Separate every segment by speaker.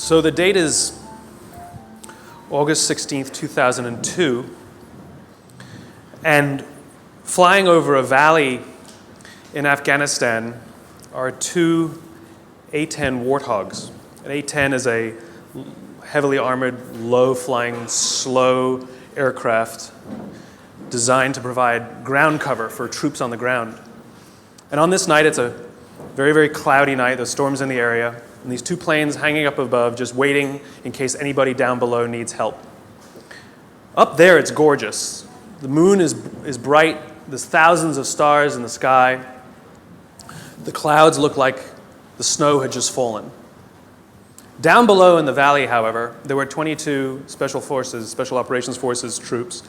Speaker 1: So the date is August 16th, 2002, and flying over a valley in Afghanistan are two A-10 Warthogs. An A-10 is a heavily armored, low-flying, slow aircraft designed to provide ground cover for troops on the ground. And on this night, it's a very, very cloudy night. There's storms in the area. And these two planes hanging up above, just waiting in case anybody down below needs help. Up there, it's gorgeous. The moon is bright. There's thousands of stars in the sky. The clouds look like the snow had just fallen. Down below in the valley, however, there were 22 Special Operations Forces troops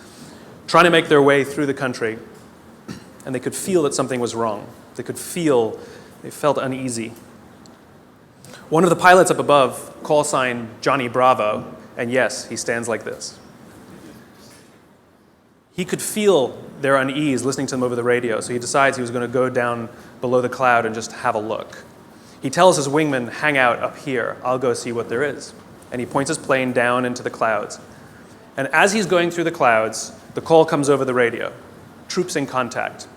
Speaker 1: trying to make their way through the country, and they could feel that something was wrong. They felt uneasy. One of the pilots up above, call sign Johnny Bravo, and yes, he stands like this. He could feel their unease listening to them over the radio, so he decides he was going to go down below the cloud and just have a look. He tells his wingman, hang out up here, I'll go see what there is. And he points his plane down into the clouds. And as he's going through the clouds, the call comes over the radio, troops in contact.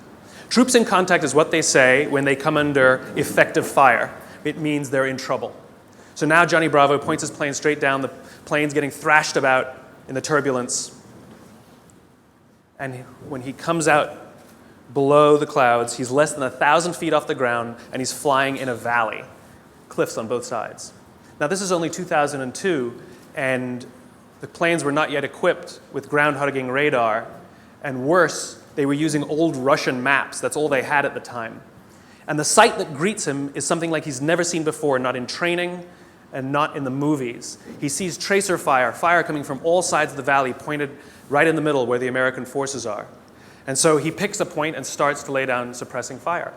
Speaker 1: Troops in contact is what they say when they come under effective fire. It means they're in trouble. So now Johnny Bravo points his plane straight down. The plane's getting thrashed about in the turbulence. And when he comes out below the clouds, he's less than 1,000 feet off the ground, and he's flying in a valley, cliffs on both sides. Now, this is only 2002, and the planes were not yet equipped with ground-hugging radar, and worse, they were using old Russian maps. That's all they had at the time. And the sight that greets him is something like he's never seen before, not in training and not in the movies. He sees tracer fire coming from all sides of the valley, pointed right in the middle where the American forces are. And so he picks a point and starts to lay down suppressing fire.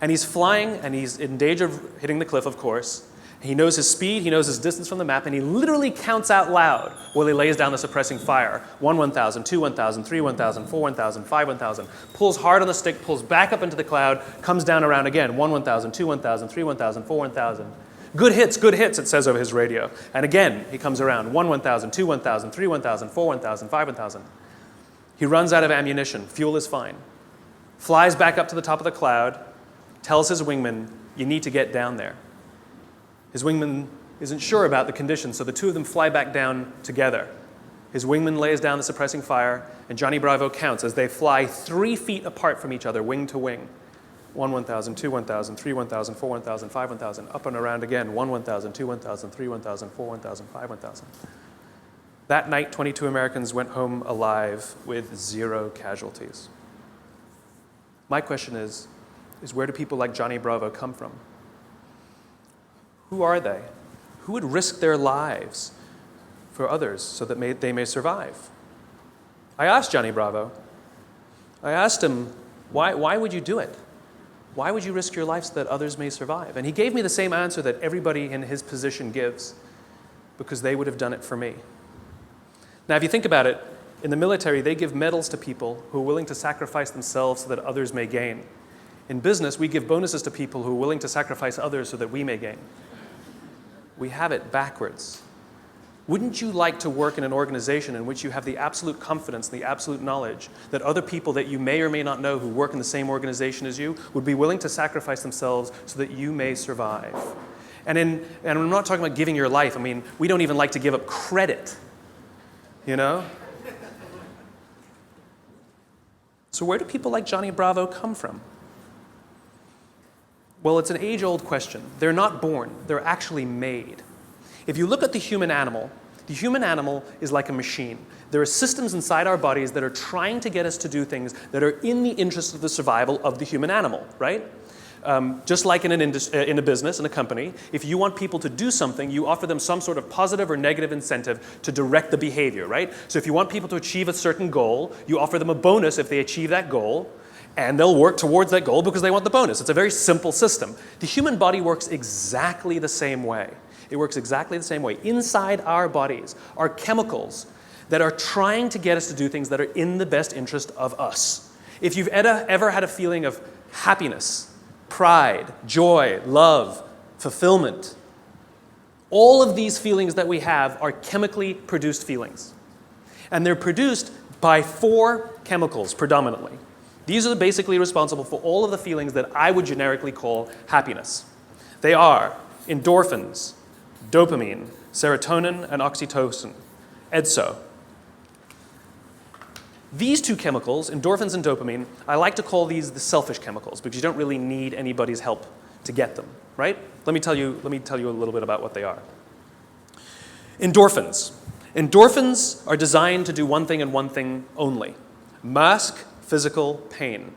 Speaker 1: And he's flying, and he's in danger of hitting the cliff, of course. He knows his speed, he knows his distance from the map, and he literally counts out loud while he lays down the suppressing fire. 1, 1,000, 2, 1,000, 3, 1,000, 4, 1,000, 5, 1,000. Pulls hard on the stick, pulls back up into the cloud, comes down around again. 1, 1,000, 2, 1,000, 3, 1,000, 4, 1,000. Good hits, it says over his radio. And again, he comes around. 1, 1,000, 2, 1,000, 3, 1,000, 4, 1,000, 5, 1,000. He runs out of ammunition. Fuel is fine. Flies back up to the top of the cloud, tells his wingman, you need to get down there. His wingman isn't sure about the conditions, so the two of them fly back down together. His wingman lays down the suppressing fire, and Johnny Bravo counts as they fly 3 feet apart from each other, wing to wing. 1, 1,000, 2, 1,000, 3, 1,000, 4, 1,000, 5, 1,000, up and around again. 1, 1,000, 2, 1,000, 3, 1,000, 4, 1,000, 5, 1,000. That night, 22 Americans went home alive with 0 casualties. My question is where do people like Johnny Bravo come from? Who are they? Who would risk their lives for others so that they may survive? I asked Johnny Bravo. I asked him, why would you do it? Why would you risk your life so that others may survive? And he gave me the same answer that everybody in his position gives, because they would have done it for me. Now, if you think about it, in the military, they give medals to people who are willing to sacrifice themselves so that others may gain. In business, we give bonuses to people who are willing to sacrifice others so that we may gain. We have it backwards. Wouldn't you like to work in an organization in which you have the absolute confidence, the absolute knowledge that other people that you may or may not know who work in the same organization as you would be willing to sacrifice themselves so that you may survive? And I'm not talking about giving your life. I mean, we don't even like to give up credit, you know? So where do people like Johnny Bravo come from? Well, it's an age-old question. They're not born. They're actually made. If you look at the human animal is like a machine. There are systems inside our bodies that are trying to get us to do things that are in the interest of the survival of the human animal, right? Just like in a business, in a company, if you want people to do something, you offer them some sort of positive or negative incentive to direct the behavior, right? So if you want people to achieve a certain goal, you offer them a bonus if they achieve that goal, and they'll work towards that goal because they want the bonus. It's a very simple system. The human body works exactly the same way. It works exactly the same way. Inside our bodies are chemicals that are trying to get us to do things that are in the best interest of us. If you've ever had a feeling of happiness, pride, joy, love, fulfillment, All of these feelings that we have are chemically produced feelings. And they're produced by 4 chemicals predominantly. These are basically responsible for all of the feelings that I would generically call happiness. They are endorphins, dopamine, serotonin, and oxytocin, EDSO. These 2 chemicals, endorphins and dopamine, I like to call these the selfish chemicals because you don't really need anybody's help to get them, right? Let me tell you a little bit about what they are. Endorphins. Endorphins are designed to do one thing and one thing only: mask physical pain.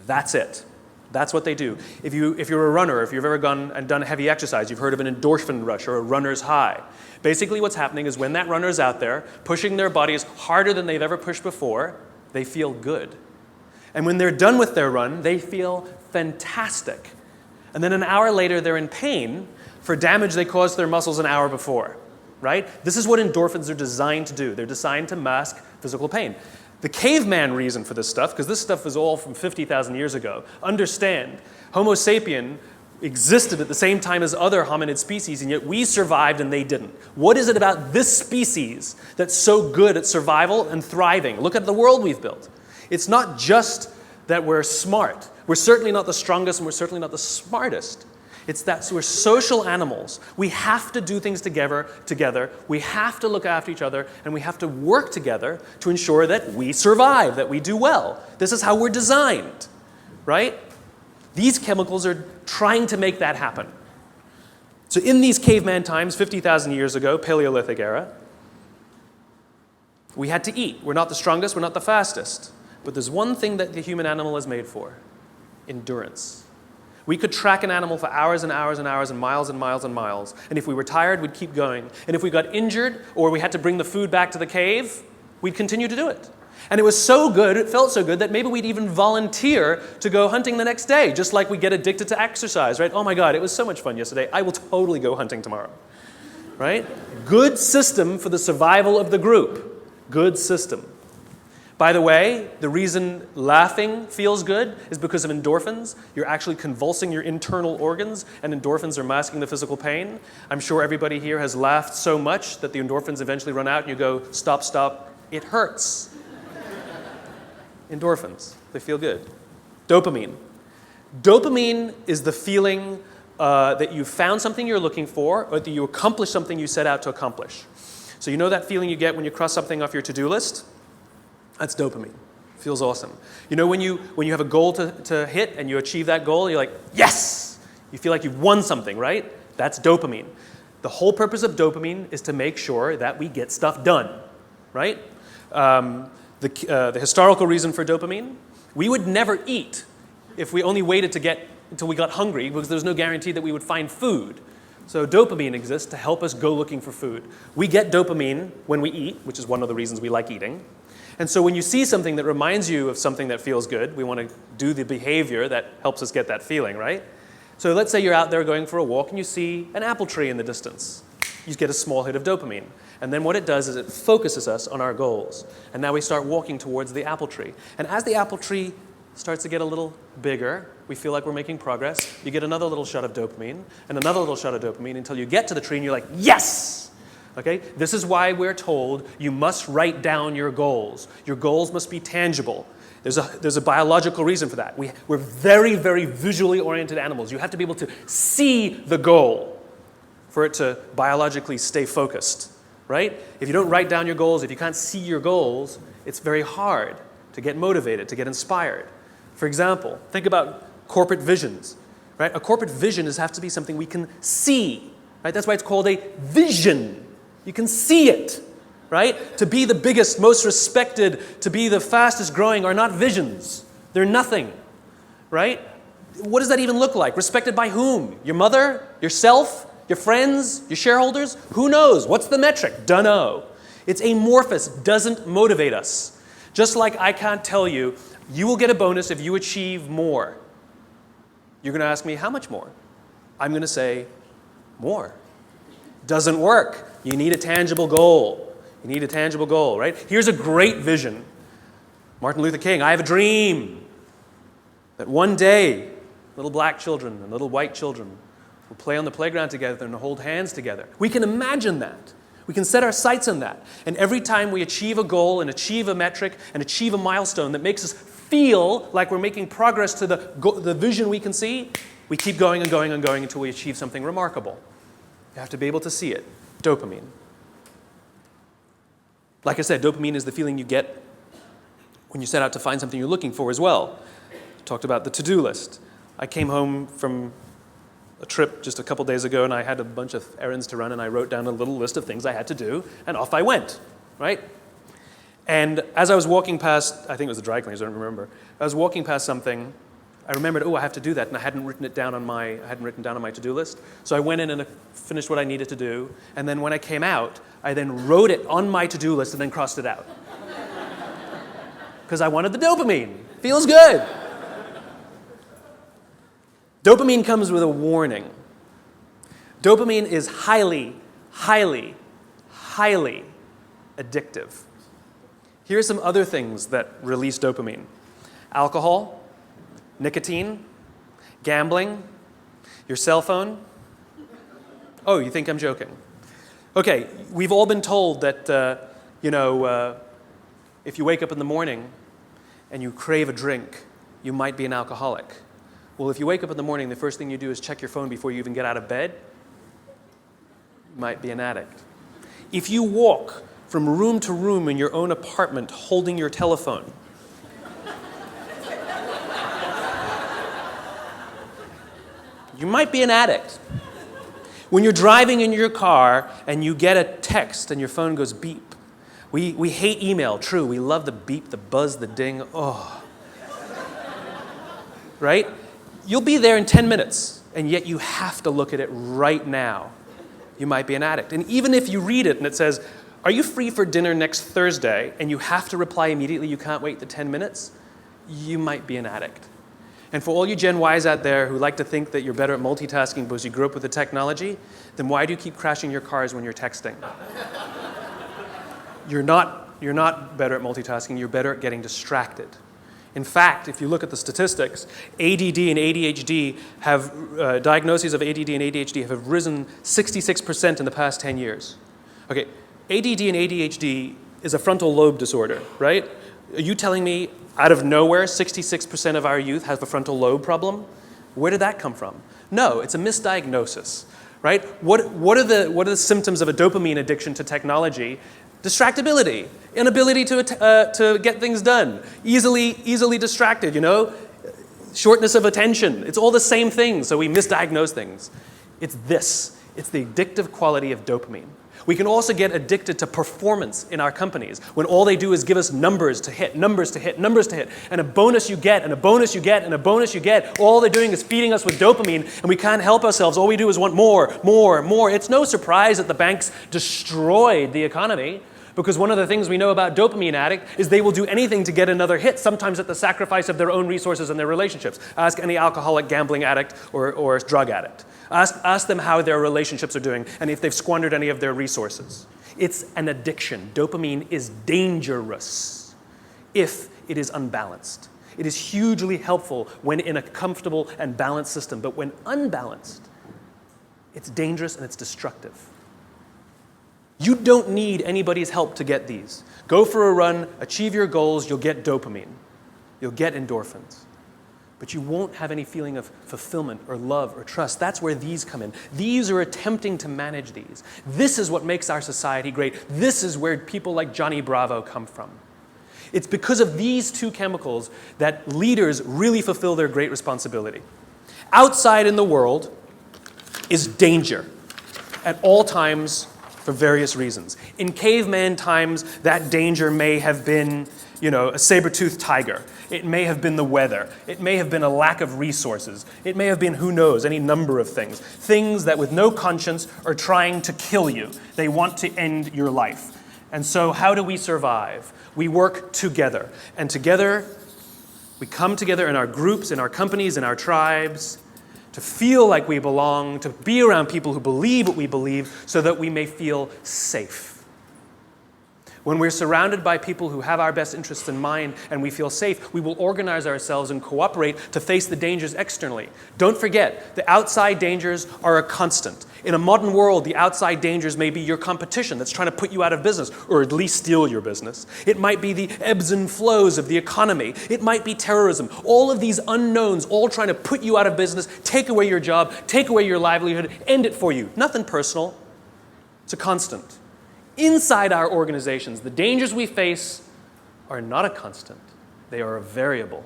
Speaker 1: That's it. That's what they do. If you're a runner, if you've ever gone and done heavy exercise, you've heard of an endorphin rush or a runner's high. Basically what's happening is when that runner's out there pushing their bodies harder than they've ever pushed before, they feel good. And when they're done with their run, they feel fantastic. And then an hour later, they're in pain for damage they caused their muscles an hour before, right? This is what endorphins are designed to do. They're designed to mask physical pain. The caveman reason for this stuff, because this stuff is all from 50,000 years ago, understand, Homo sapien existed at the same time as other hominid species, and yet we survived and they didn't. What is it about this species that's so good at survival and thriving? Look at the world we've built. It's not just that we're smart. We're certainly not the strongest and we're certainly not the smartest. It's that we're social animals. We have to do things together. We have to look after each other, and we have to work together to ensure that we survive, that we do well. This is how we're designed, right? These chemicals are trying to make that happen. So in these caveman times, 50,000 years ago, Paleolithic era, we had to eat. We're not the strongest, we're not the fastest. But there's one thing that the human animal is made for: endurance. We could track an animal for hours and hours and hours and miles and miles and miles. And if we were tired, we'd keep going. And if we got injured or we had to bring the food back to the cave, we'd continue to do it. And it was so good, it felt so good, that maybe we'd even volunteer to go hunting the next day, just like we get addicted to exercise, right? Oh my God, it was so much fun yesterday. I will totally go hunting tomorrow, right? Good system for the survival of the group. Good system. By the way, the reason laughing feels good is because of endorphins. You're actually convulsing your internal organs, and endorphins are masking the physical pain. I'm sure everybody here has laughed so much that the endorphins eventually run out and you go, stop, stop, it hurts. Endorphins, they feel good. Dopamine. Dopamine is the feeling that you found something you're looking for, or that you accomplished something you set out to accomplish. So you know that feeling you get when you cross something off your to-do list? That's dopamine. Feels awesome. You know when you have a goal to hit and you achieve that goal, you're like, yes! You feel like you've won something, right? That's dopamine. The whole purpose of dopamine is to make sure that we get stuff done, right? The historical reason for dopamine, we would never eat if we only waited until we got hungry, because there's no guarantee that we would find food. So dopamine exists to help us go looking for food. We get dopamine when we eat, which is one of the reasons we like eating. And so when you see something that reminds you of something that feels good, we want to do the behavior that helps us get that feeling, right? So let's say you're out there going for a walk and you see an apple tree in the distance. You get a small hit of dopamine. And then what it does is it focuses us on our goals. And now we start walking towards the apple tree. And as the apple tree starts to get a little bigger, we feel like we're making progress. You get another little shot of dopamine and another little shot of dopamine until you get to the tree and you're like, yes! Okay? This is why we're told you must write down your goals. Your goals must be tangible. There's a biological reason for that. We're very, very visually oriented animals. You have to be able to see the goal for it to biologically stay focused, right? If you don't write down your goals, if you can't see your goals, it's very hard to get motivated, to get inspired. For example, think about corporate visions, right? A corporate vision has to be something we can see, right? That's why it's called a vision. You can see it, right? To be the biggest, most respected, to be the fastest growing are not visions. They're nothing, right? What does that even look like? Respected by whom? Your mother? Yourself? Your friends? Your shareholders? Who knows? What's the metric? Dunno. It's amorphous, doesn't motivate us. Just like I can't tell you, you will get a bonus if you achieve more. You're going to ask me, how much more? I'm going to say, more. Doesn't work. You need a tangible goal. You need a tangible goal, right? Here's a great vision. Martin Luther King, I have a dream that one day little black children and little white children We'll play on the playground together and hold hands together. We can imagine that. We can set our sights on that. And every time we achieve a goal and achieve a metric and achieve a milestone that makes us feel like we're making progress to the vision we can see, we keep going and going and going until we achieve something remarkable. You have to be able to see it. Dopamine. Like I said, dopamine is the feeling you get when you set out to find something you're looking for as well. I talked about the to-do list. I came home from a trip just a couple days ago, and I had a bunch of errands to run, and I wrote down a little list of things I had to do, and off I went, right? And as I was walking past, I think it was the dry cleaners, I don't remember. I was walking past something, I remembered, I have to do that, and I hadn't written down on my to-do list. So I went in and finished what I needed to do, and then when I came out, I then wrote it on my to-do list and then crossed it out. Because I wanted the dopamine. Feels good. Dopamine comes with a warning. Dopamine is highly, highly, highly addictive. Here are some other things that release dopamine. Alcohol, nicotine, gambling, your cell phone. Oh, you think I'm joking? Okay, we've all been told that, if you wake up in the morning and you crave a drink, you might be an alcoholic. Well, if you wake up in the morning, the first thing you do is check your phone before you even get out of bed, you might be an addict. If you walk from room to room in your own apartment holding your telephone, you might be an addict. When you're driving in your car and you get a text and your phone goes beep. We hate email, true. We love the beep, the buzz, the ding. Oh. Right? You'll be there in 10 minutes, and yet you have to look at it right now. You might be an addict. And even if you read it and it says, are you free for dinner next Thursday? And you have to reply immediately, you can't wait the 10 minutes, you might be an addict. And for all you Gen Ys out there who like to think that you're better at multitasking because you grew up with the technology, then why do you keep crashing your cars when you're texting? You're not better at multitasking, you're better at getting distracted. In fact, if you look at the statistics, ADD and ADHD have, diagnoses of ADD and ADHD have risen 66% in the past 10 years. Okay, ADD and ADHD is a frontal lobe disorder, right? Are you telling me out of nowhere 66% of our youth have a frontal lobe problem? Where did that come from? No, it's a misdiagnosis, right? What are the symptoms of a dopamine addiction to technology? Distractibility, inability to get things done, easily distracted, shortness of attention. It's all the same thing, so we misdiagnose things. It's the addictive quality of dopamine. We can also get addicted to performance in our companies when all they do is give us numbers to hit, numbers to hit, numbers to hit, and a bonus you get, and a bonus you get, and a bonus you get. All they're doing is feeding us with dopamine, and we can't help ourselves. All we do is want more, more, more. It's no surprise that the banks destroyed the economy, because one of the things we know about dopamine addict is they will do anything to get another hit, sometimes at the sacrifice of their own resources and their relationships. Ask any alcoholic, gambling addict, or drug addict. Ask them how their relationships are doing and if they've squandered any of their resources. It's an addiction. Dopamine is dangerous if it is unbalanced. It is hugely helpful when in a comfortable and balanced system, but when unbalanced, it's dangerous and it's destructive. You don't need anybody's help to get these. Go for a run, achieve your goals, you'll get dopamine. You'll get endorphins. But you won't have any feeling of fulfillment or love or trust. That's where these come in. These are attempting to manage these. This is what makes our society great. This is where people like Johnny Bravo come from. It's because of these two chemicals that leaders really fulfill their great responsibility. Outside in the world is danger at all times for various reasons. In caveman times, that danger may have been, a saber-toothed tiger. It may have been the weather. It may have been a lack of resources. It may have been, who knows, any number of things. Things that with no conscience are trying to kill you. They want to end your life. And so how do we survive? We work together. And together, we come together in our groups, in our companies, in our tribes, to feel like we belong, to be around people who believe what we believe, so that we may feel safe. When we're surrounded by people who have our best interests in mind and we feel safe, we will organize ourselves and cooperate to face the dangers externally. Don't forget, the outside dangers are a constant. In a modern world, the outside dangers may be your competition that's trying to put you out of business, or at least steal your business. It might be the ebbs and flows of the economy. It might be terrorism. All of these unknowns, all trying to put you out of business, take away your job, take away your livelihood, end it for you. Nothing personal. It's a constant. Inside our organizations, the dangers we face are not a constant. They are a variable.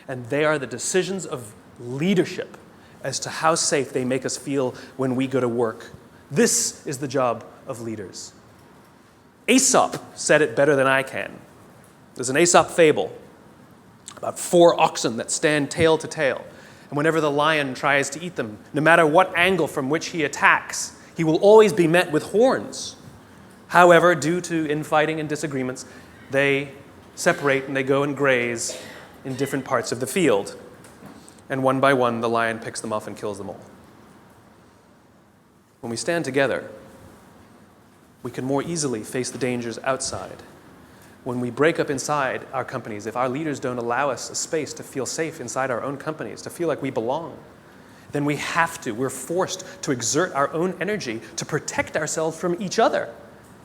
Speaker 1: And they are the decisions of leadership as to how safe they make us feel when we go to work. This is the job of leaders. Aesop said it better than I can. There's an Aesop fable about 4 oxen that stand tail to tail. And whenever the lion tries to eat them, no matter what angle from which he attacks, he will always be met with horns. However, due to infighting and disagreements, they separate and they go and graze in different parts of the field. And one by one, the lion picks them off and kills them all. When we stand together, we can more easily face the dangers outside. When we break up inside our companies, if our leaders don't allow us a space to feel safe inside our own companies, to feel like we belong, then we're forced to exert our own energy to protect ourselves from each other.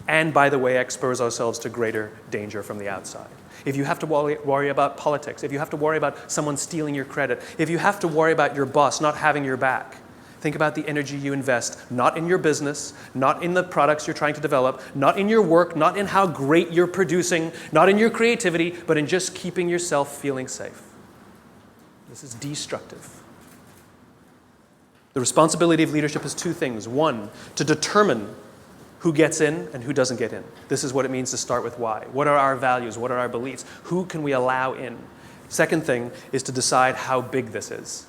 Speaker 1: And, by the way, expose ourselves to greater danger from the outside. If you have to worry about politics, if you have to worry about someone stealing your credit, if you have to worry about your boss not having your back, think about the energy you invest, not in your business, not in the products you're trying to develop, not in your work, not in how great you're producing, not in your creativity, but in just keeping yourself feeling safe. This is destructive. The responsibility of leadership is 2 things. 1, to determine who gets in and who doesn't get in. This is what it means to start with why. What are our values? What are our beliefs? Who can we allow in? Second thing is to decide how big this is.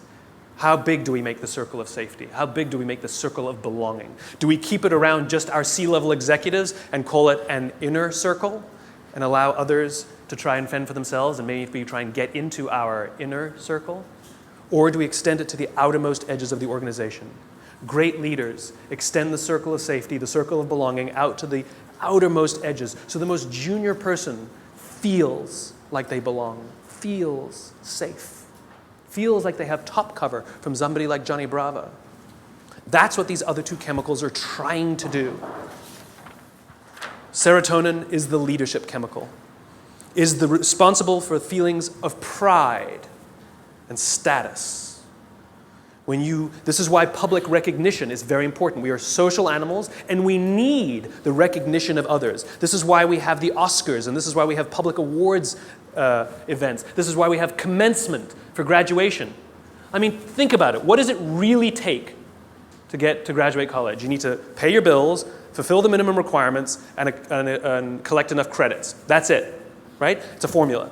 Speaker 1: How big do we make the circle of safety? How big do we make the circle of belonging? Do we keep it around just our C-level executives and call it an inner circle and allow others to try and fend for themselves and maybe try and get into our inner circle? Or do we extend it to the outermost edges of the organization? Great leaders extend the circle of safety, the circle of belonging, out to the outermost edges. So the most junior person feels like they belong, feels safe, feels like they have top cover from somebody like Johnny Bravo. That's what these other 2 chemicals are trying to do. Serotonin is the leadership chemical, is responsible for feelings of pride and status. This is why public recognition is very important. We are social animals, and we need the recognition of others. This is why we have the Oscars, and this is why we have public awards events. This is why we have commencement for graduation. I mean, think about it. What does it really take to get to graduate college? You need to pay your bills, fulfill the minimum requirements, and collect enough credits. That's it, right? It's a formula.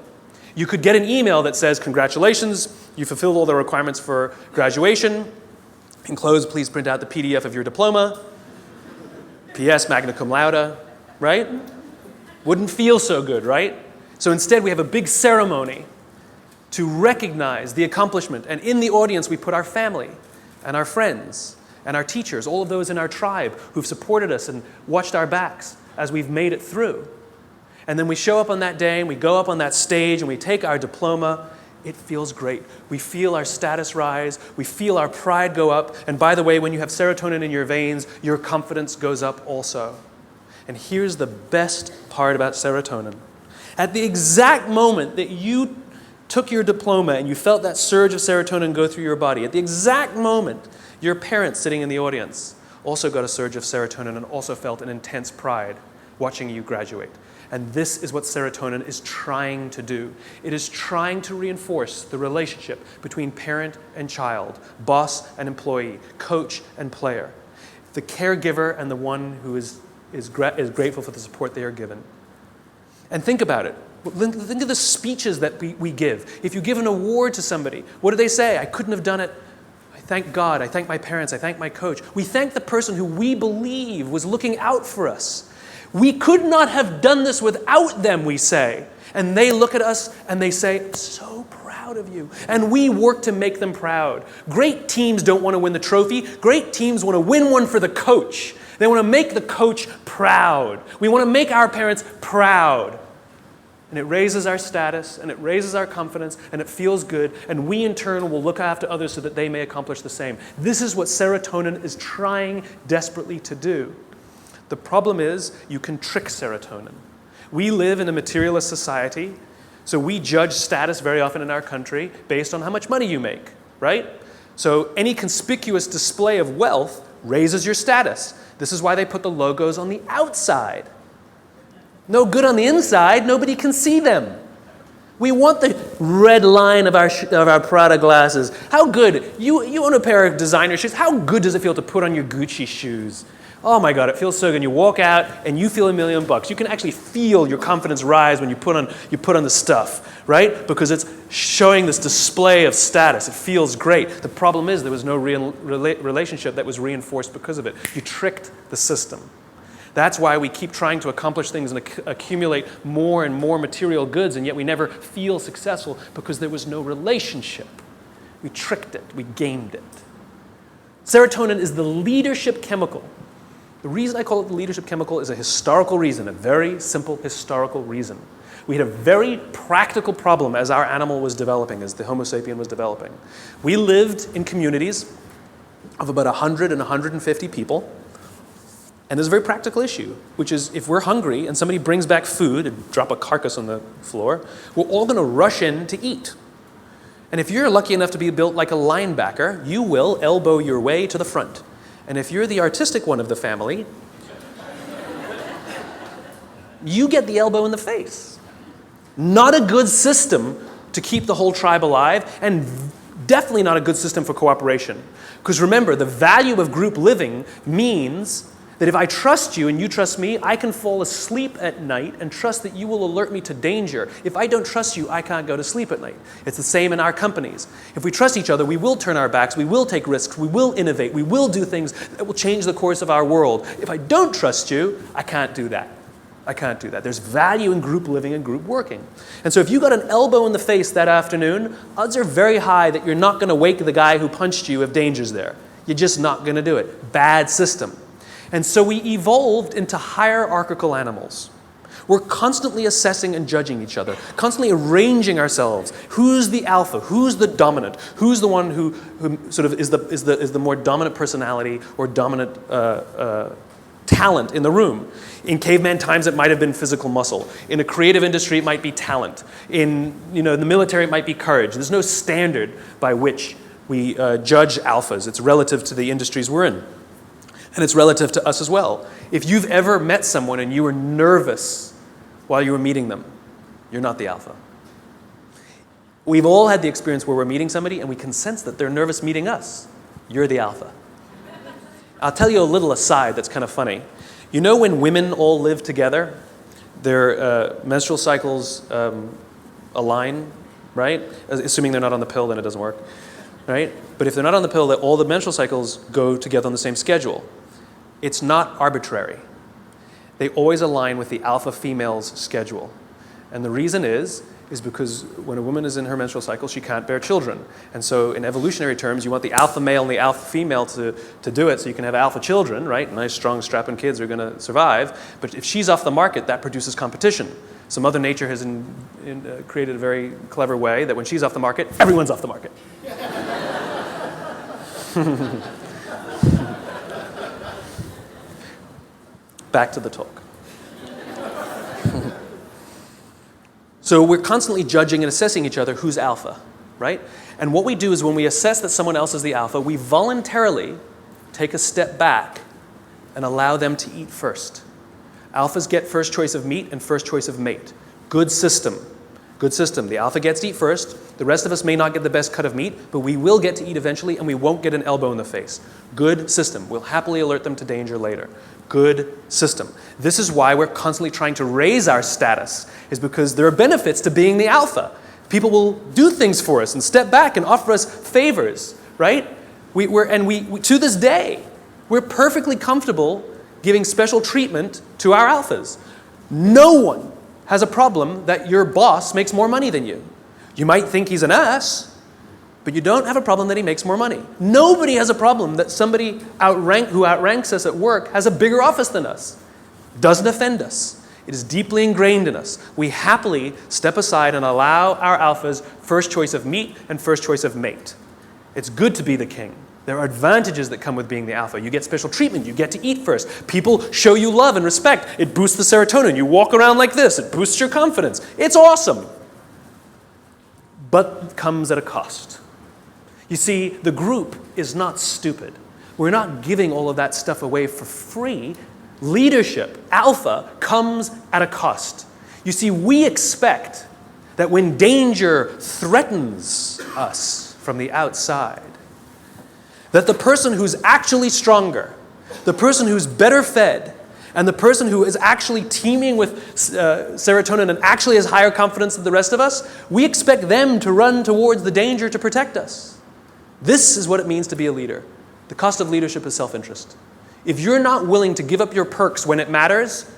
Speaker 1: You could get an email that says, congratulations, you fulfilled all the requirements for graduation. Enclosed, please print out the PDF of your diploma. P.S. magna cum laude, right? Wouldn't feel so good, right? So instead, we have a big ceremony to recognize the accomplishment. And in the audience, we put our family and our friends and our teachers, all of those in our tribe who've supported us and watched our backs as we've made it through. And then we show up on that day, and we go up on that stage, and we take our diploma. It feels great. We feel our status rise. We feel our pride go up. And by the way, when you have serotonin in your veins, your confidence goes up also. And here's the best part about serotonin. At the exact moment that you took your diploma and you felt that surge of serotonin go through your body, at the exact moment, your parents sitting in the audience also got a surge of serotonin and also felt an intense pride watching you graduate. And this is what serotonin is trying to do. It is trying to reinforce the relationship between parent and child, boss and employee, coach and player, the caregiver and the one who is grateful for the support they are given. And think about it. Think of the speeches that we give. If you give an award to somebody, what do they say? I couldn't have done it. I thank God. I thank my parents. I thank my coach. We thank the person who we believe was looking out for us. We could not have done this without them, we say. And they look at us and they say, so proud proud of you. And we work to make them proud. Great teams don't want to win the trophy. Great teams want to win one for the coach. They want to make the coach proud. We want to make our parents proud. And it raises our status, and it raises our confidence, and it feels good, and we in turn will look after others so that they may accomplish the same. This is what serotonin is trying desperately to do. The problem is you can trick serotonin. We live in a materialist society, so we judge status very often in our country based on how much money you make, right? So any conspicuous display of wealth raises your status. This is why they put the logos on the outside. No good on the inside, nobody can see them. We want the red line of our Prada glasses. How good, you own a pair of designer shoes, how good does it feel to put on your Gucci shoes? Oh my God, it feels so good. You walk out and you feel $1 million. You can actually feel your confidence rise when you put on the stuff, right? Because it's showing this display of status. It feels great. The problem is there was no real relationship that was reinforced because of it. You tricked the system. That's why we keep trying to accomplish things and accumulate more and more material goods, and yet we never feel successful because there was no relationship. We tricked it. We gamed it. Serotonin is the leadership chemical. The reason I call it the leadership chemical is a historical reason, a very simple historical reason. We had a very practical problem as our animal was developing, as the Homo sapien was developing. We lived in communities of about 100 and 150 people. And there's a very practical issue, which is if we're hungry and somebody brings back food and drop a carcass on the floor, we're all going to rush in to eat. And if you're lucky enough to be built like a linebacker, you will elbow your way to the front. And if you're the artistic one of the family, you get the elbow in the face. Not a good system to keep the whole tribe alive, and definitely not a good system for cooperation. Because remember, the value of group living means that if I trust you and you trust me, I can fall asleep at night and trust that you will alert me to danger. If I don't trust you, I can't go to sleep at night. It's the same in our companies. If we trust each other, we will turn our backs, we will take risks, we will innovate, we will do things that will change the course of our world. If I don't trust you, I can't do that. I can't do that. There's value in group living and group working. And so if you got an elbow in the face that afternoon, odds are very high that you're not going to wake the guy who punched you if danger's there. You're just not going to do it. Bad system. And so we evolved into hierarchical animals. We're constantly assessing and judging each other, constantly arranging ourselves. Who's the alpha? Who's the dominant? Who's the one who sort of is the more dominant personality or dominant talent in the room? In caveman times, it might have been physical muscle. In a creative industry, it might be talent. In the military, it might be courage. There's no standard by which we judge alphas. It's relative to the industries we're in. And it's relative to us as well. If you've ever met someone and you were nervous while you were meeting them, you're not the alpha. We've all had the experience where we're meeting somebody and we can sense that they're nervous meeting us. You're the alpha. I'll tell you a little aside that's kind of funny. You know when women all live together, their menstrual cycles align, right? Assuming they're not on the pill, then it doesn't work, right? But if they're not on the pill, all the menstrual cycles go together on the same schedule. It's not arbitrary. They always align with the alpha female's schedule. And the reason is because when a woman is in her menstrual cycle, she can't bear children. And so in evolutionary terms, you want the alpha male and the alpha female to do it so you can have alpha children, right? Nice, strong, strapping kids are going to survive. But if she's off the market, that produces competition. So Mother Nature has created a very clever way that when she's off the market, everyone's off the market. Back to the talk. So we're constantly judging and assessing each other who's alpha, right? And what we do is when we assess that someone else is the alpha, we voluntarily take a step back and allow them to eat first. Alphas get first choice of meat and first choice of mate. Good system. Good system. The alpha gets to eat first. The rest of us may not get the best cut of meat, but we will get to eat eventually, and we won't get an elbow in the face. Good system. We'll happily alert them to danger later. Good system. This is why we're constantly trying to raise our status, is because there are benefits to being the alpha. People will do things for us and step back and offer us favors, right? We to this day, we're perfectly comfortable giving special treatment to our alphas. No one has a problem that your boss makes more money than you. You might think he's an ass, but you don't have a problem that he makes more money. Nobody has a problem that somebody who outranks us at work has a bigger office than us. Doesn't offend us. It is deeply ingrained in us. We happily step aside and allow our alphas first choice of meat and first choice of mate. It's good to be the king. There are advantages that come with being the alpha. You get special treatment. You get to eat first. People show you love and respect. It boosts the serotonin. You walk around like this. It boosts your confidence. It's awesome. But it comes at a cost. You see, the group is not stupid. We're not giving all of that stuff away for free. Leadership, alpha, comes at a cost. You see, we expect that when danger threatens us from the outside, that the person who's actually stronger, the person who's better fed, and the person who is actually teeming with serotonin and actually has higher confidence than the rest of us, we expect them to run towards the danger to protect us. This is what it means to be a leader. The cost of leadership is self-interest. If you're not willing to give up your perks when it matters,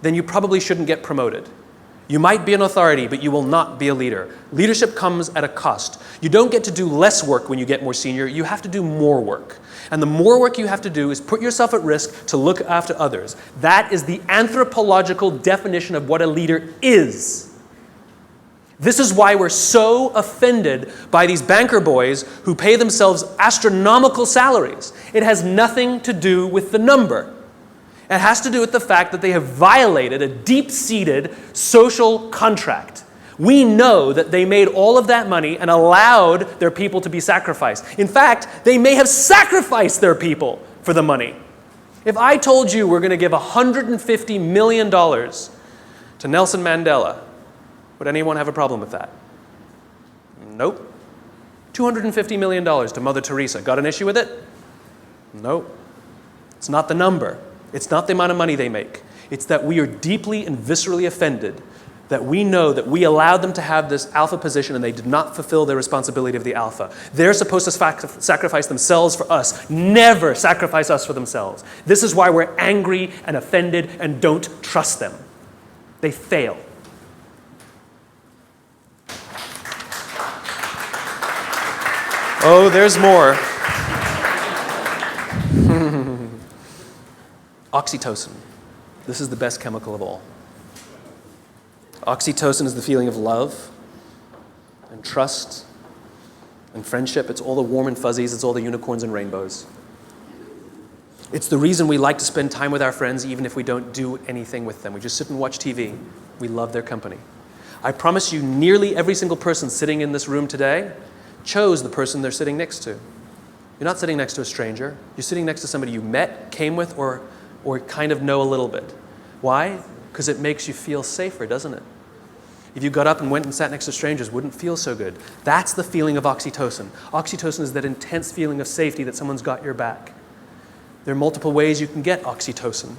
Speaker 1: then you probably shouldn't get promoted. You might be an authority, but you will not be a leader. Leadership comes at a cost. You don't get to do less work when you get more senior. You have to do more work. And the more work you have to do is put yourself at risk to look after others. That is the anthropological definition of what a leader is. This is why we're so offended by these banker boys who pay themselves astronomical salaries. It has nothing to do with the number. It has to do with the fact that they have violated a deep-seated social contract. We know that they made all of that money and allowed their people to be sacrificed. In fact, they may have sacrificed their people for the money. If I told you we're going to give $150 million to Nelson Mandela, would anyone have a problem with that? Nope. $250 million to Mother Teresa. Got an issue with it? Nope. It's not the number. It's not the amount of money they make. It's that we are deeply and viscerally offended that we know that we allowed them to have this alpha position and they did not fulfill their responsibility of the alpha. They're supposed to sacrifice themselves for us. Never sacrifice us for themselves. This is why we're angry and offended and don't trust them. They fail. Oh, there's more. Oxytocin. This is the best chemical of all. Oxytocin is the feeling of love and trust and friendship. It's all the warm and fuzzies. It's all the unicorns and rainbows. It's the reason we like to spend time with our friends even if we don't do anything with them. We just sit and watch TV. We love their company. I promise you, nearly every single person sitting in this room today chose the person they're sitting next to. You're not sitting next to a stranger. You're sitting next to somebody you met, came with, or kind of know a little bit. Why? Because it makes you feel safer, doesn't it? If you got up and went and sat next to strangers, wouldn't feel so good. That's the feeling of oxytocin. Oxytocin is that intense feeling of safety that someone's got your back. There are multiple ways you can get oxytocin.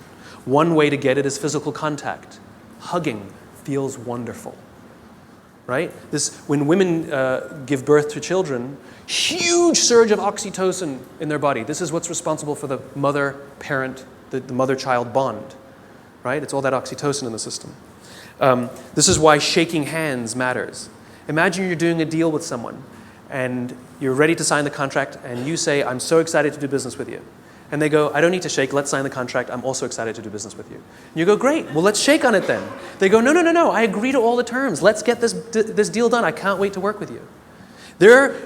Speaker 1: One way to get it is physical contact. Hugging feels wonderful. Right? When women give birth to children, huge surge of oxytocin in their body. This is what's responsible for the mother-parent, the mother-child bond. Right? It's all that oxytocin in the system. This is why shaking hands matters. Imagine you're doing a deal with someone and you're ready to sign the contract and you say, I'm so excited to do business with you. And they go, I don't need to shake, let's sign the contract, I'm also excited to do business with you. And you go, great, well let's shake on it then. They go, no, I agree to all the terms, let's get this deal done, I can't wait to work with you.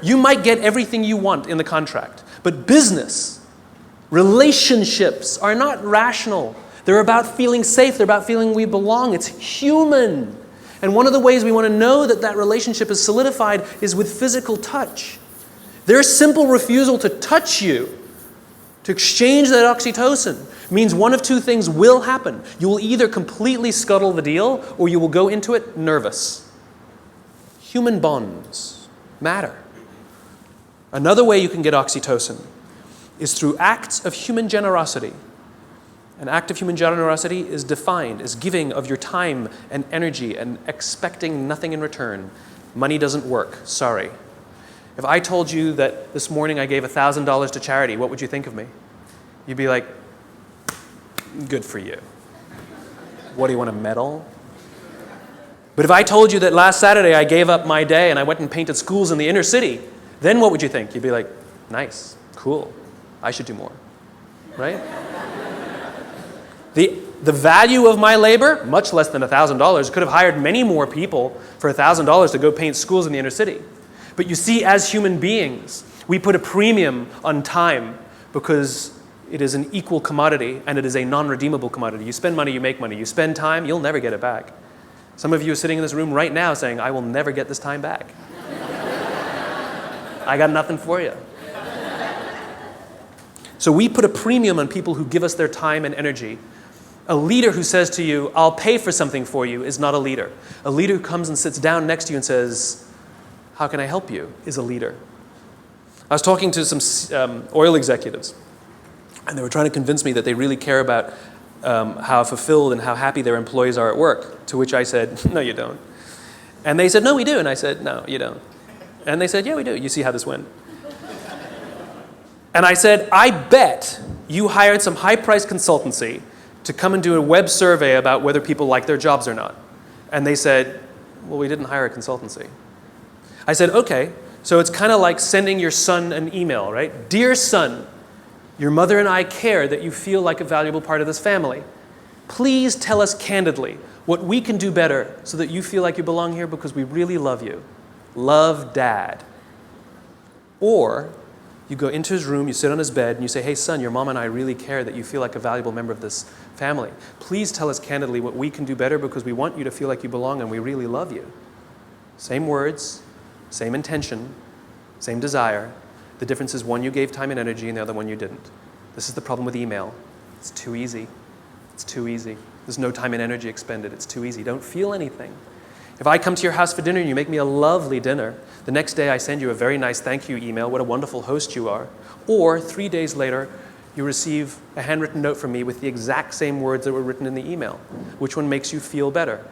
Speaker 1: You might get everything you want in the contract, but business, relationships are not rational. They're about feeling safe, they're about feeling we belong, it's human. And one of the ways we want to know that that relationship is solidified is with physical touch. Their simple refusal to touch you, to exchange that oxytocin, means one of two things will happen. You will either completely scuttle the deal or you will go into it nervous. Human bonds matter. Another way you can get oxytocin is through acts of human generosity. An act of human generosity is defined as giving of your time and energy and expecting nothing in return. Money doesn't work, sorry. If I told you that this morning I gave $1,000 to charity, what would you think of me? You'd be like, good for you. What, do you want a medal? But if I told you that last Saturday I gave up my day and I went and painted schools in the inner city, then what would you think? You'd be like, nice, cool, I should do more, right? The value of my labor, much less than $1,000, could have hired many more people for $1,000 to go paint schools in the inner city. But you see, as human beings, we put a premium on time because it is an equal commodity and it is a non-redeemable commodity. You spend money, you make money. You spend time, you'll never get it back. Some of you are sitting in this room right now saying, I will never get this time back. I got nothing for you. So we put a premium on people who give us their time and energy. A leader who says to you, I'll pay for something for you, is not a leader. A leader who comes and sits down next to you and says, how can I help you, is a leader. I was talking to some oil executives, and they were trying to convince me that they really care about how fulfilled and how happy their employees are at work, to which I said, no, you don't. And they said, no, we do. And I said, no, you don't. And they said, yeah, we do. You see how this went. And I said, I bet you hired some high-priced consultancy to come and do a web survey about whether people like their jobs or not. And they said, well, we didn't hire a consultancy. I said, okay, so it's kind of like sending your son an email, right? Dear son, your mother and I care that you feel like a valuable part of this family. Please tell us candidly what we can do better so that you feel like you belong here because we really love you. Love, Dad. Or you go into his room, you sit on his bed, and you say, hey, son, your mom and I really care that you feel like a valuable member of this family. Please tell us candidly what we can do better because we want you to feel like you belong and we really love you. Same words, same intention, same desire. The difference is one you gave time and energy and the other one you didn't. This is the problem with email. It's too easy. It's too easy. There's no time and energy expended. It's too easy. Don't feel anything. If I come to your house for dinner and you make me a lovely dinner, the next day I send you a very nice thank you email, what a wonderful host you are. Or 3 days later, you receive a handwritten note from me with the exact same words that were written in the email. Which one makes you feel better?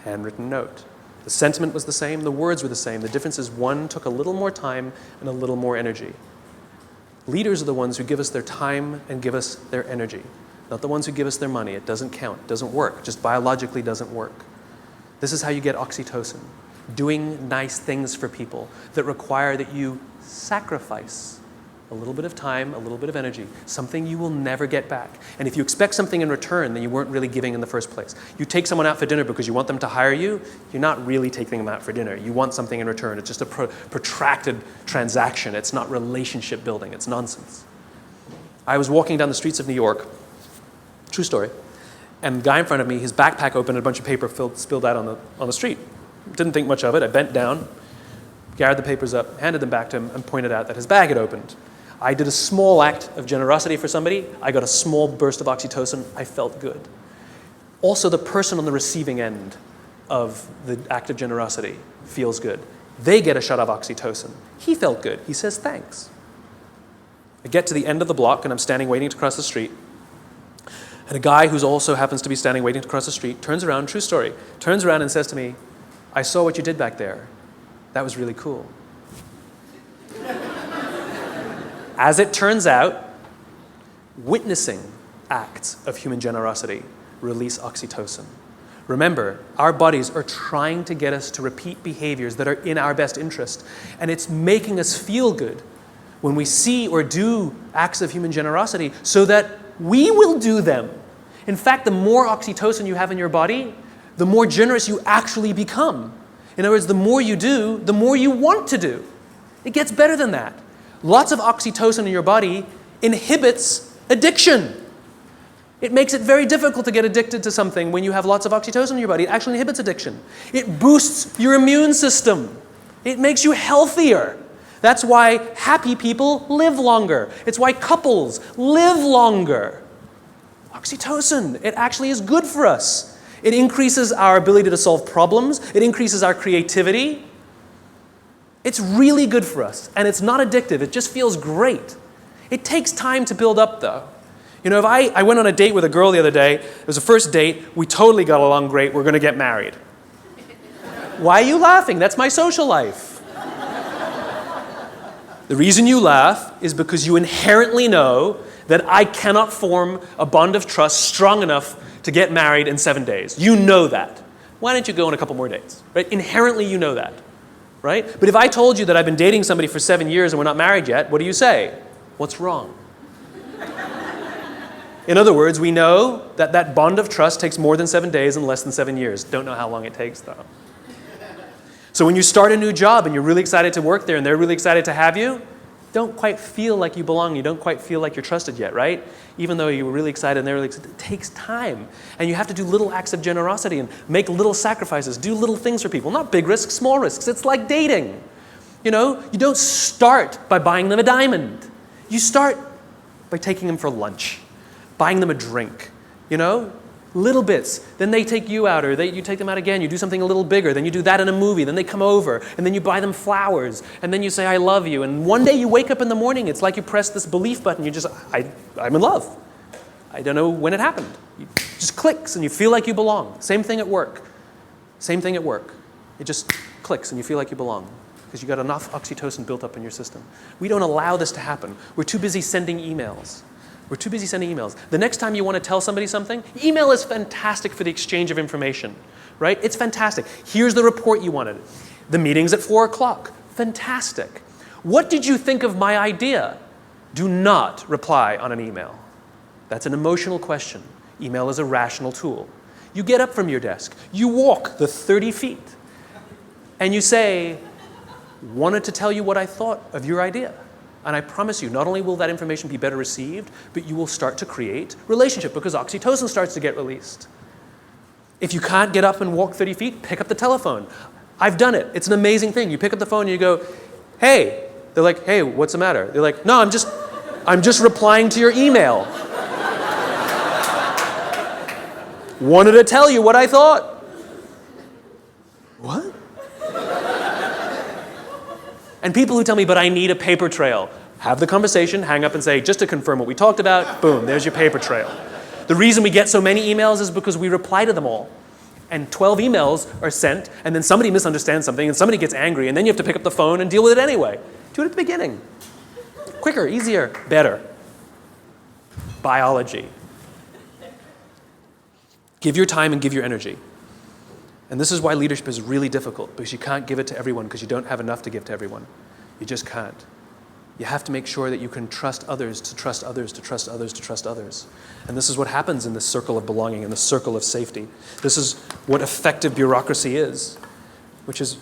Speaker 1: Handwritten note. The sentiment was the same, the words were the same. The difference is one took a little more time and a little more energy. Leaders are the ones who give us their time and give us their energy, not the ones who give us their money. It doesn't count, it doesn't work, just biologically doesn't work. This is how you get oxytocin, doing nice things for people that require that you sacrifice a little bit of time, a little bit of energy, something you will never get back. And if you expect something in return, then you weren't really giving in the first place. You take someone out for dinner because you want them to hire you, you're not really taking them out for dinner. You want something in return. It's just a protracted transaction. It's not relationship building. It's nonsense. I was walking down the streets of New York, true story, and the guy in front of me, his backpack opened and a bunch of paper spilled out on the street. Didn't think much of it. I bent down, gathered the papers up, handed them back to him, and pointed out that his bag had opened. I did a small act of generosity for somebody. I got a small burst of oxytocin. I felt good. Also, the person on the receiving end of the act of generosity feels good. They get a shot of oxytocin. He felt good. He says thanks. I get to the end of the block, and I'm standing waiting to cross the street. And a guy who also happens to be standing waiting to cross the street turns around, true story, turns around and says to me, I saw what you did back there. That was really cool. As it turns out, witnessing acts of human generosity release oxytocin. Remember, our bodies are trying to get us to repeat behaviors that are in our best interest, and it's making us feel good when we see or do acts of human generosity so that we will do them. In fact, the more oxytocin you have in your body, the more generous you actually become. In other words, the more you do, the more you want to do. It gets better than that. Lots of oxytocin in your body inhibits addiction. It makes it very difficult to get addicted to something when you have lots of oxytocin in your body. It actually inhibits addiction. It boosts your immune system. It makes you healthier. That's why happy people live longer. It's why couples live longer. Oxytocin, it actually is good for us. It increases our ability to solve problems. It increases our creativity. It's really good for us, and it's not addictive. It just feels great. It takes time to build up, though. You know, if I went on a date with a girl the other day, it was a first date, we totally got along great, we're going to get married. Why are you laughing? That's my social life. The reason you laugh is because you inherently know that I cannot form a bond of trust strong enough to get married in 7 days. You know that. Why don't you go on a couple more dates? Right? Inherently, you know that. Right? But if I told you that I've been dating somebody for 7 years and we're not married yet, what do you say? What's wrong? In other words, we know that that bond of trust takes more than 7 days and less than 7 years. Don't know how long it takes, though. So when you start a new job and you're really excited to work there and they're really excited to have you, don't quite feel like you belong. You don't quite feel like you're trusted yet, right? Even though you were really excited and they're really excited, it takes time. And you have to do little acts of generosity and make little sacrifices, do little things for people. Not big risks, small risks. It's like dating. You know, you don't start by buying them a diamond. You start by taking them for lunch, buying them a drink, you know? Little bits. Then they take you out, or you take them out again. You do something a little bigger. Then you do that in a movie. Then they come over, and then you buy them flowers, and then you say, I love you. And one day you wake up in the morning, it's like you press this belief button. You just, I'm in love. I don't know when it happened. It just clicks, and you feel like you belong. Same thing at work. Same thing at work. It just clicks, and you feel like you belong because you got enough oxytocin built up in your system. We don't allow this to happen. We're too busy sending emails. We're too busy sending emails. The next time you want to tell somebody something, email is fantastic for the exchange of information, right? It's fantastic. Here's the report you wanted. The meeting's at 4 o'clock. Fantastic. What did you think of my idea? Do not reply on an email. That's an emotional question. Email is a rational tool. You get up from your desk. You walk the 30 feet. And you say, wanted to tell you what I thought of your idea. And I promise you, not only will that information be better received, but you will start to create relationship because oxytocin starts to get released. If you can't get up and walk 30 feet, pick up the telephone. I've done it. It's an amazing thing. You pick up the phone and you go, hey. They're like, hey, what's the matter? They're like, no, I'm just replying to your email. Wanted to tell you what I thought. What? And people who tell me, but I need a paper trail. Have the conversation, hang up and say, just to confirm what we talked about, boom, there's your paper trail. The reason we get so many emails is because we reply to them all. And 12 emails are sent, and then somebody misunderstands something, and somebody gets angry, and then you have to pick up the phone and deal with it anyway. Do it at the beginning. Quicker, easier, better. Biology. Give your time and give your energy. And this is why leadership is really difficult, because you can't give it to everyone because you don't have enough to give to everyone. You just can't. You have to make sure that you can trust others, to trust others, to trust others, to trust others. And this is what happens in this circle of belonging, in the circle of safety. This is what effective bureaucracy is, which is,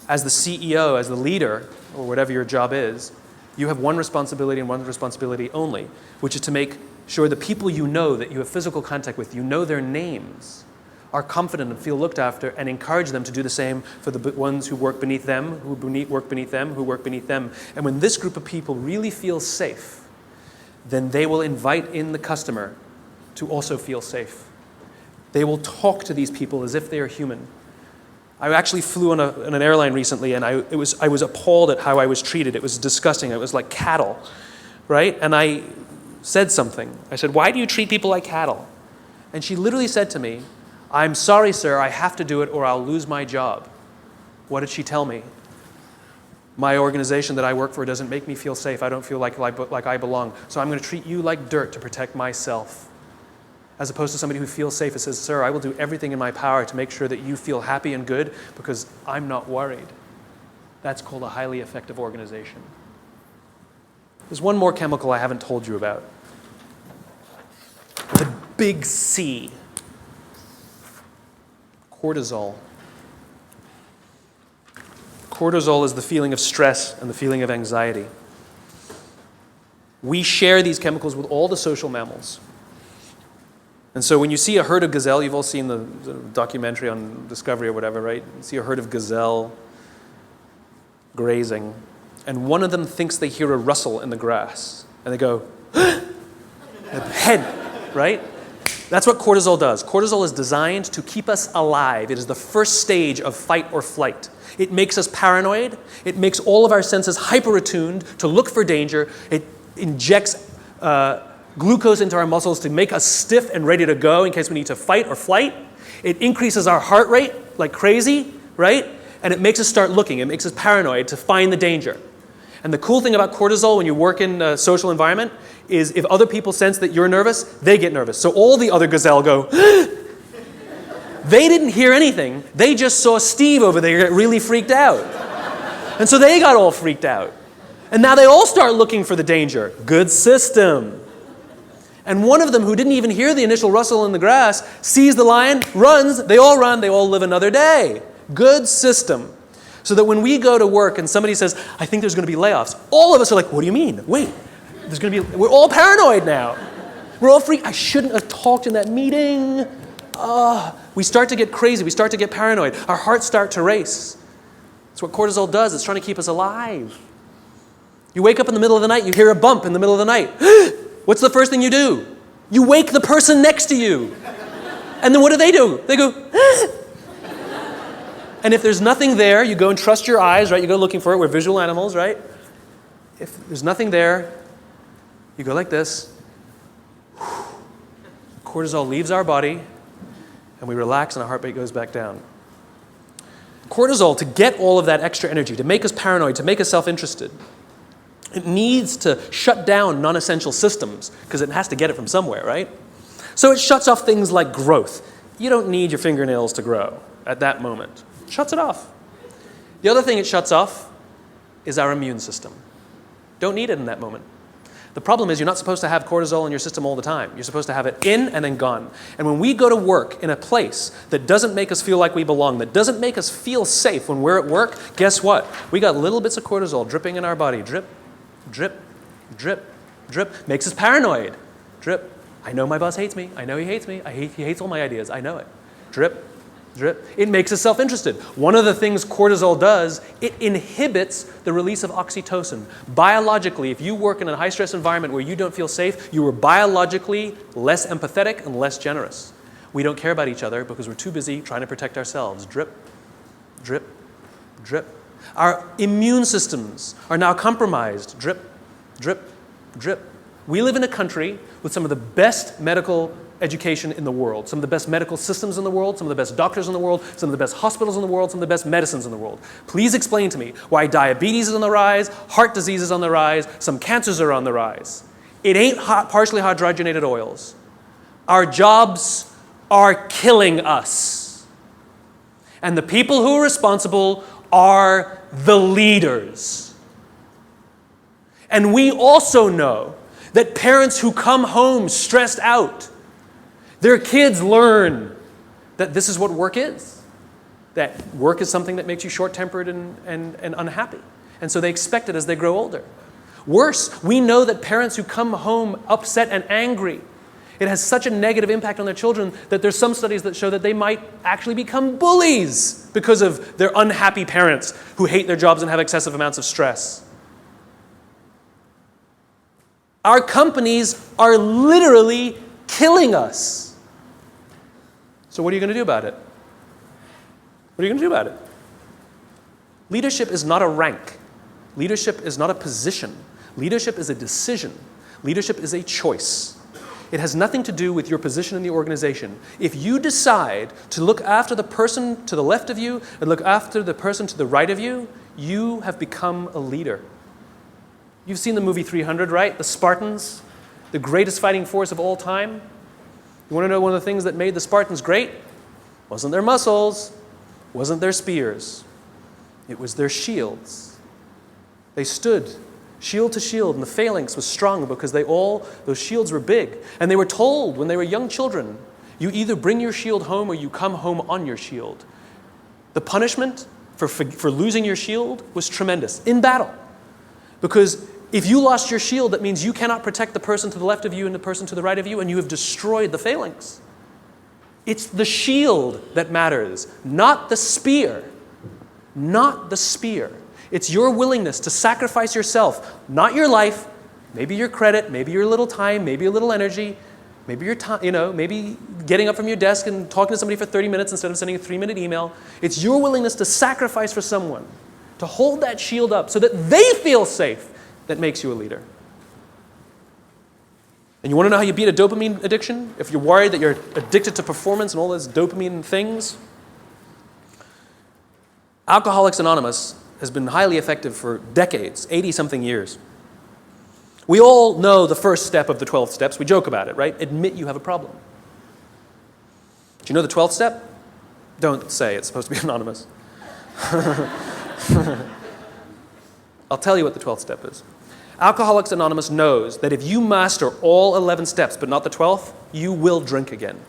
Speaker 1: as the CEO, as the leader, or whatever your job is, you have one responsibility and one responsibility only, which is to make sure the people you know that you have physical contact with, you know their names, are confident and feel looked after, and encourage them to do the same for the ones who work beneath them, who work beneath them, who work beneath them. And when this group of people really feel safe, then they will invite in the customer to also feel safe. They will talk to these people as if they are human. I actually flew on an airline recently, and I was appalled at how I was treated. It was disgusting. It was like cattle, right? And I said something. I said, why do you treat people like cattle? And she literally said to me, I'm sorry, sir, I have to do it or I'll lose my job. What did she tell me? My organization that I work for doesn't make me feel safe. I don't feel like I belong. So I'm going to treat you like dirt to protect myself. As opposed to somebody who feels safe and says, sir, I will do everything in my power to make sure that you feel happy and good because I'm not worried. That's called a highly effective organization. There's one more chemical I haven't told you about. The big C. Cortisol. Cortisol is the feeling of stress and the feeling of anxiety. We share these chemicals with all the social mammals. And so when you see a herd of gazelle, you've all seen the documentary on Discovery or whatever, right? You see a herd of gazelle grazing, and one of them thinks they hear a rustle in the grass, and they go, head, right? That's what cortisol does. Cortisol is designed to keep us alive. It is the first stage of fight or flight. It makes us paranoid. It makes all of our senses hyper-attuned to look for danger. It injects glucose into our muscles to make us stiff and ready to go in case we need to fight or flight. It increases our heart rate like crazy, right? And it makes us start looking. It makes us paranoid to find the danger. And the cool thing about cortisol when you work in a social environment is if other people sense that you're nervous, they get nervous. So all the other gazelle go, They didn't hear anything. They just saw Steve over there get really freaked out. And so they got all freaked out. And now they all start looking for the danger. Good system. And one of them, who didn't even hear the initial rustle in the grass, sees the lion, runs, they all live another day. Good system. So that when we go to work and somebody says, I think there's going to be layoffs, all of us are like, what do you mean? Wait, we're all paranoid now. We're all freaked. I shouldn't have talked in that meeting. We start to get crazy. We start to get paranoid. Our hearts start to race. That's what cortisol does. It's trying to keep us alive. You wake up in the middle of the night, you hear a bump in the middle of the night. What's the first thing you do? You wake the person next to you. And then what do? They go, And if there's nothing there, you go and trust your eyes, right? You go looking for it. We're visual animals, right? If there's nothing there, you go like this. Cortisol leaves our body, and we relax, and our heart rate goes back down. Cortisol, to get all of that extra energy, to make us paranoid, to make us self-interested, it needs to shut down non-essential systems because it has to get it from somewhere, right? So it shuts off things like growth. You don't need your fingernails to grow at that moment. It shuts it off. The other thing it shuts off is our immune system. Don't need it in that moment. The problem is you're not supposed to have cortisol in your system all the time. You're supposed to have it in and then gone. And when we go to work in a place that doesn't make us feel like we belong, that doesn't make us feel safe when we're at work, guess what? We got little bits of cortisol dripping in our body. Drip, drip, drip, drip. Makes us paranoid. Drip. I know my boss hates me. I know he hates me. He hates all my ideas. I know it. Drip, drip. It makes us self-interested. One of the things cortisol does, it inhibits the release of oxytocin. Biologically, if you work in a high-stress environment where you don't feel safe, you are biologically less empathetic and less generous. We don't care about each other because we're too busy trying to protect ourselves. Drip, drip, drip. Our immune systems are now compromised. Drip, drip, drip. We live in a country with some of the best medical education in the world, some of the best medical systems in the world, some of the best doctors in the world, some of the best hospitals in the world, some of the best medicines in the world. Please explain to me why diabetes is on the rise, heart disease is on the rise, some cancers are on the rise. It ain't partially hydrogenated oils. Our jobs are killing us. And the people who are responsible are the leaders. And we also know that parents who come home stressed out, their kids learn that this is what work is. That work is something that makes you short-tempered and unhappy. And so they expect it as they grow older. Worse, we know that parents who come home upset and angry, it has such a negative impact on their children that there's some studies that show that they might actually become bullies because of their unhappy parents who hate their jobs and have excessive amounts of stress. Our companies are literally killing us. So what are you going to do about it? What are you going to do about it? Leadership is not a rank. Leadership is not a position. Leadership is a decision. Leadership is a choice. It has nothing to do with your position in the organization. If you decide to look after the person to the left of you and look after the person to the right of you, you have become a leader. You've seen the movie 300, right? The Spartans, the greatest fighting force of all time. You want to know one of the things that made the Spartans great? Wasn't their muscles, wasn't their spears. It was their shields. They stood shield to shield, and the phalanx was strong because those shields were big. And they were told when they were young children, you either bring your shield home or you come home on your shield. The punishment for losing your shield was tremendous in battle. Because if you lost your shield, that means you cannot protect the person to the left of you and the person to the right of you, and you have destroyed the phalanx. It's the shield that matters, not the spear. Not the spear. It's your willingness to sacrifice yourself, not your life, maybe your credit, maybe your little time, maybe a little energy, maybe your time, maybe getting up from your desk and talking to somebody for 30 minutes instead of sending a 3-minute email. It's your willingness to sacrifice for someone, to hold that shield up so that they feel safe, that makes you a leader. And you want to know how you beat a dopamine addiction? If you're worried that you're addicted to performance and all those dopamine things, Alcoholics Anonymous has been highly effective for decades, 80-something years. We all know the first step of the 12 steps. We joke about it, right? Admit you have a problem. Do you know the 12th step? Don't say, it's supposed to be anonymous. I'll tell you what the 12th step is. Alcoholics Anonymous knows that if you master all 11 steps but not the 12th, you will drink again.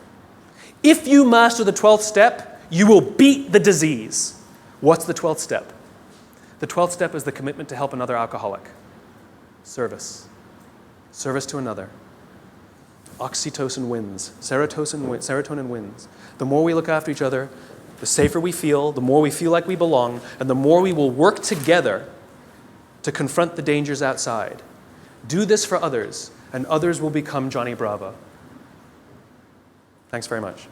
Speaker 1: If you master the 12th step, you will beat the disease. What's the 12th step? The 12th step is the commitment to help another alcoholic. Service. Service to another. Oxytocin wins. Serotonin wins. The more we look after each other, the safer we feel, the more we feel like we belong, and the more we will work together to confront the dangers outside. Do this for others, and others will become Johnny Bravo. Thanks very much.